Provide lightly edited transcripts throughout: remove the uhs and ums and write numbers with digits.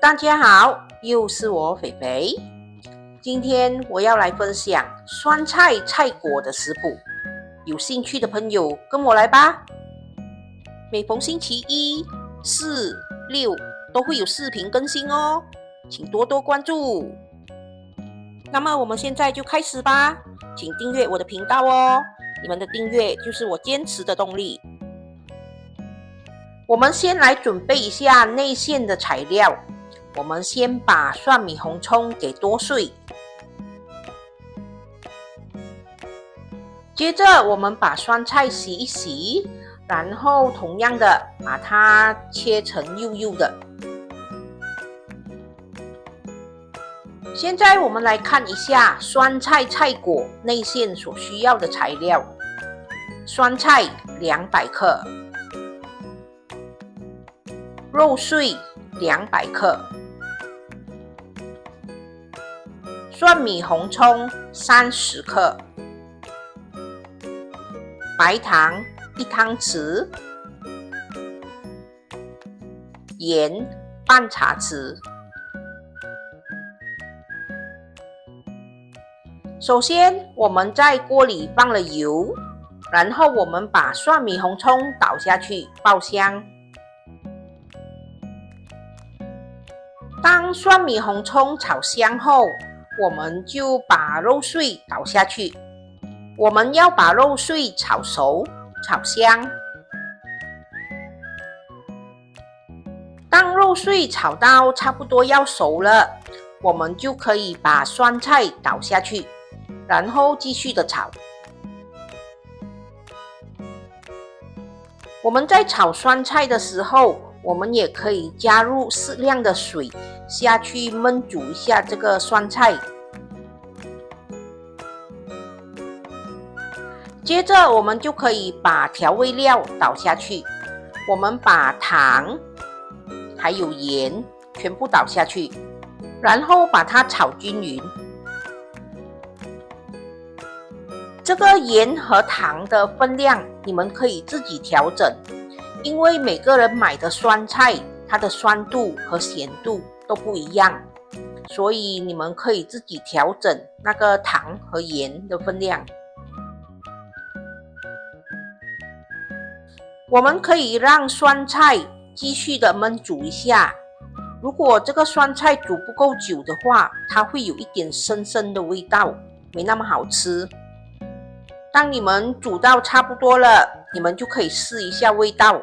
大家好，又是我肥肥。今天我要来分享酸菜菜果的食谱，有兴趣的朋友跟我来吧。每逢星期一、四、六都会有视频更新哦，请多多关注。那么我们现在就开始吧，请订阅我的频道哦，你们的订阅就是我坚持的动力。我们先来准备一下内馅的材料。我们先把蒜米红葱给剁碎，接着我们把酸菜洗一洗，然后同样的把它切成幼幼的。现在我们来看一下酸菜菜果内馅所需要的材料：酸菜200克，肉碎200克。蒜米红葱30克，白糖1汤匙，盐半茶匙。首先，我们在锅里放了油，然后我们把蒜米红葱倒下去爆香。当蒜米红葱炒香后，我们就把肉碎倒下去，我们要把肉碎炒熟、炒香。当肉碎炒到差不多要熟了，我们就可以把酸菜倒下去，然后继续的炒。我们在炒酸菜的时候，我们也可以加入适量的水下去焖煮一下这个酸菜。接着我们就可以把调味料倒下去，我们把糖还有盐全部倒下去，然后把它炒均匀。这个盐和糖的分量你们可以自己调整，因为每个人买的酸菜它的酸度和咸度都不一样，所以你们可以自己调整那个糖和盐的分量。我们可以让酸菜继续的焖煮一下，如果这个酸菜煮不够久的话，它会有一点生生的味道，没那么好吃。当你们煮到差不多了，你们就可以试一下味道，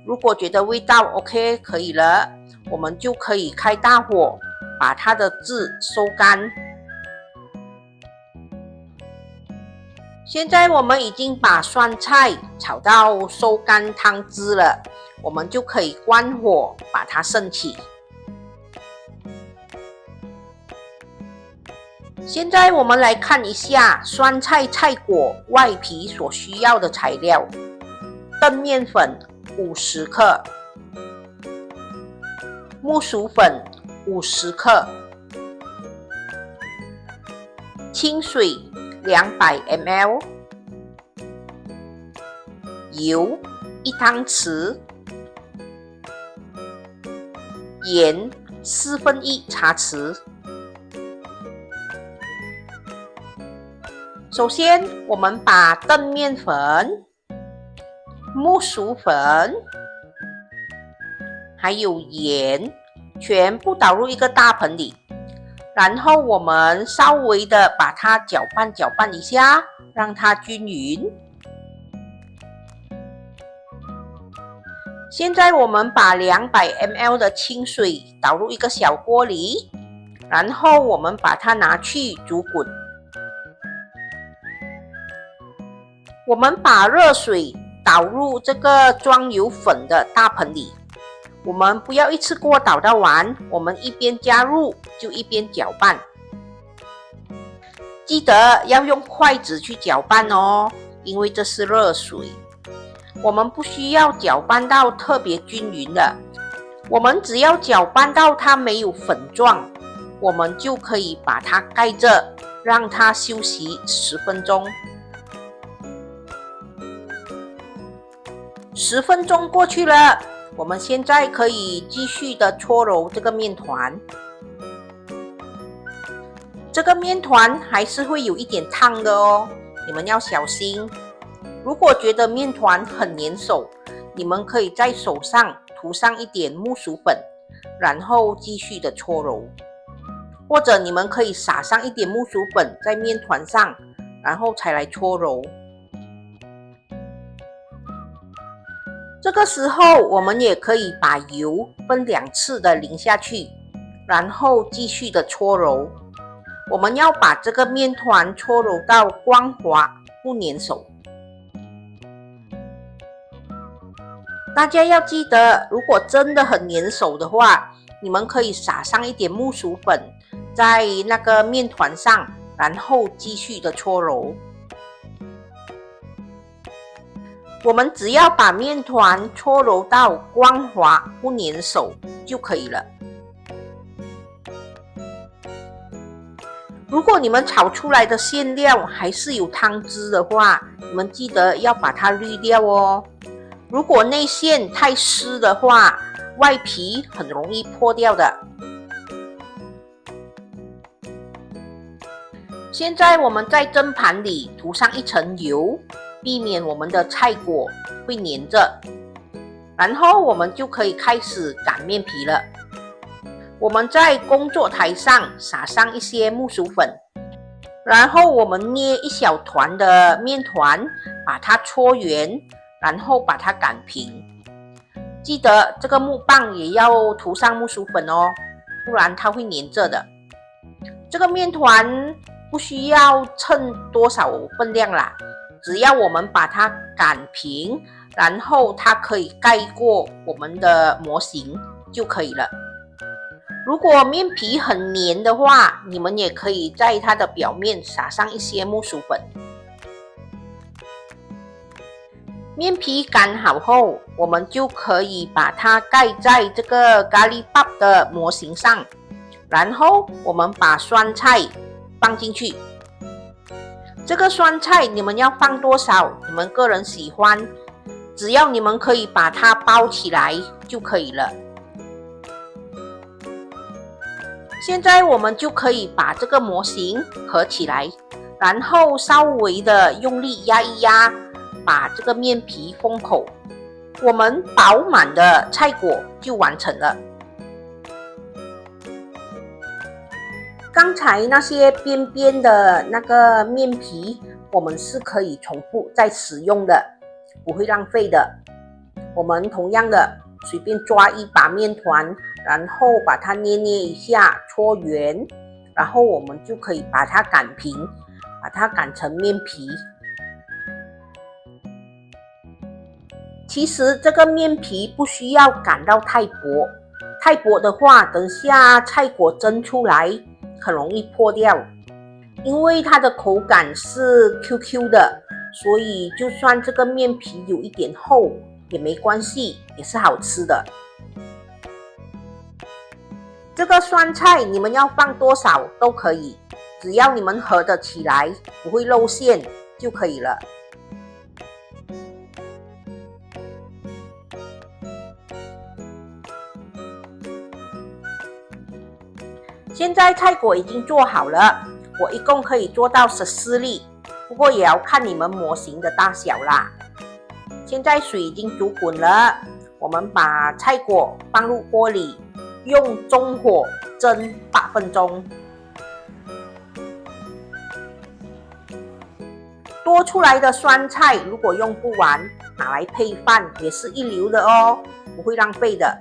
如果觉得味道 OK 可以了，我们就可以开大火把它的汁收干。现在我们已经把酸菜炒到收干汤汁了，我们就可以关火把它盛起。现在我们来看一下酸菜菜果外皮所需要的材料：澄面粉50克，木薯粉50克，清水200 ml， 油1汤匙，盐1/4茶匙。首先，我们把澄面粉、木薯粉还有盐全部倒入一个大盆里，然后我们稍微的把它搅拌一下，让它均匀。现在我们把200 ml 的清水倒入一个小锅里，然后我们把它拿去煮滚。我们把热水倒入这个装有粉的大盆里，我们不要一次过倒到完，我们一边加入就一边搅拌。记得要用筷子去搅拌哦，因为这是热水。我们不需要搅拌到特别均匀的，我们只要搅拌到它没有粉状，我们就可以把它盖着，让它休息10分钟。10分钟过去了，我们现在可以继续的搓揉这个面团。这个面团还是会有一点烫的哦，你们要小心。如果觉得面团很粘手，你们可以在手上涂上一点木薯粉，然后继续的搓揉。或者你们可以撒上一点木薯粉在面团上，然后才来搓揉。这个时候我们也可以把油分2次的淋下去，然后继续的搓揉。我们要把这个面团搓揉到光滑不粘手。大家要记得，如果真的很粘手的话，你们可以撒上一点木薯粉在那个面团上，然后继续的搓揉。我们只要把面团搓揉到光滑不粘手就可以了。如果你们炒出来的馅料还是有汤汁的话，你们记得要把它滤掉哦。如果内馅太湿的话，外皮很容易破掉的。现在我们在蒸盘里涂上一层油，避免我们的菜果会粘着。然后我们就可以开始擀面皮了。我们在工作台上撒上一些木薯粉，然后我们捏一小团的面团，把它搓圆，然后把它擀平。记得这个木棒也要涂上木薯粉哦，不然它会粘着的。这个面团不需要称多少分量啦，只要我们把它擀平，然后它可以盖过我们的模型就可以了。如果面皮很黏的话，你们也可以在它的表面撒上一些木薯粉。面皮擀好后，我们就可以把它盖在这个咖喱包的模型上，然后我们把酸菜放进去。这个酸菜你们要放多少，你们个人喜欢，只要你们可以把它包起来就可以了。现在我们就可以把这个模型合起来，然后稍微的用力压一压，把这个面皮封口，我们饱满的菜果就完成了。刚才那些边边的那个面皮，我们是可以重复再使用的，不会浪费的。我们同样的随便抓一把面团，然后把它捏一下，搓圆，然后我们就可以把它擀平，把它擀成面皮。其实这个面皮不需要擀到太薄，太薄的话，等下菜果蒸出来很容易破掉。因为它的口感是 QQ 的，所以就算这个面皮有一点厚也没关系，也是好吃的。这个酸菜你们要放多少都可以，只要你们合得起来，不会露馅就可以了。现在菜果已经做好了，我一共可以做到14粒，不过也要看你们模型的大小啦。现在水已经煮滚了，我们把菜果放入锅里，用中火蒸8分钟。多出来的酸菜如果用不完，拿来配饭也是一流的哦，不会浪费的。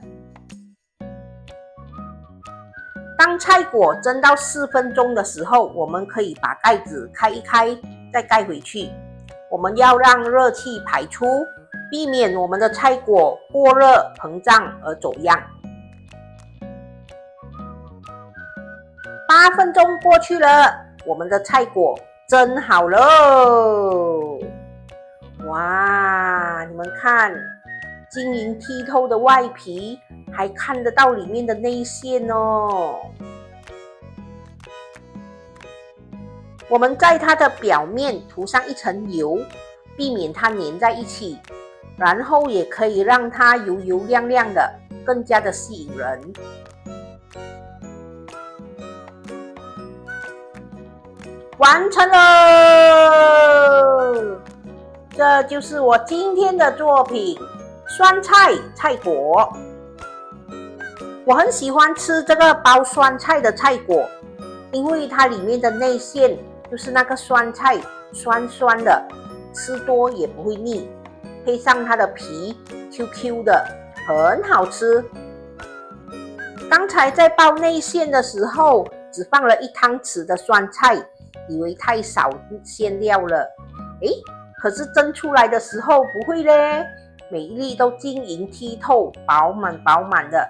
当菜果蒸到4分钟的时候，我们可以把盖子开一开，再盖回去。我们要让热气排出，避免我们的菜果过热膨胀而走样。8分钟过去了，我们的菜果蒸好喽！哇，你们看，晶莹剔透的外皮，还看得到里面的内馅哦。我们在它的表面涂上一层油，避免它粘在一起。然后也可以让它油油亮亮的，更加的吸引人。完成了，这就是我今天的作品——酸菜菜果。我很喜欢吃这个包酸菜的菜果，因为它里面的内馅就是那个酸菜，酸酸的，吃多也不会腻。配上它的皮 ，QQ 的，很好吃。刚才在包内馅的时候，只放了1汤匙的酸菜，以为太少馅料了。可是蒸出来的时候不会嘞，每一粒都晶莹剔透，饱满饱满的。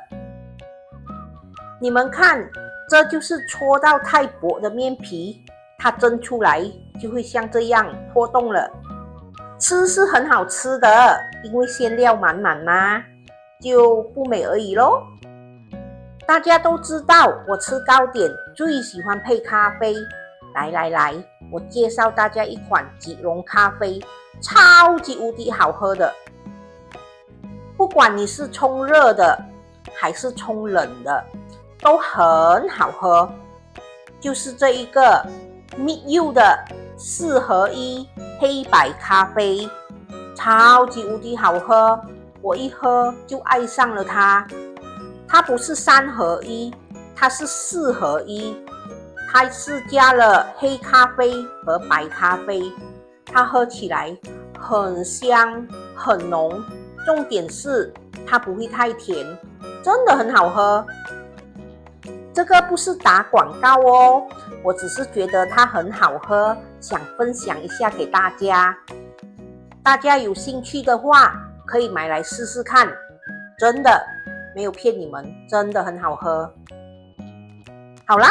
你们看，这就是搓到太薄的面皮，它蒸出来就会像这样破洞了。吃是很好吃的，因为馅料满满嘛，就不美而已咯。大家都知道，我吃糕点最喜欢配咖啡。来，我介绍大家一款吉隆咖啡，超级无敌好喝的。不管你是冲热的还是冲冷的，都很好喝。就是这一个 Meet You 的4合1黑白咖啡，超级无敌好喝，我一喝就爱上了它。它不是3合1，它是4合1，它是加了黑咖啡和白咖啡，它喝起来很香很浓，重点是它不会太甜，真的很好喝。这个不是打广告哦，我只是觉得它很好喝，想分享一下给大家。大家有兴趣的话，可以买来试试看，真的没有骗你们，真的很好喝。好啦，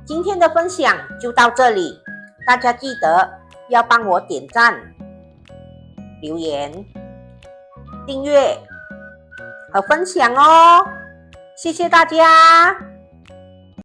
今天的分享就到这里，大家记得要帮我点赞、留言、订阅和分享哦，谢谢大家。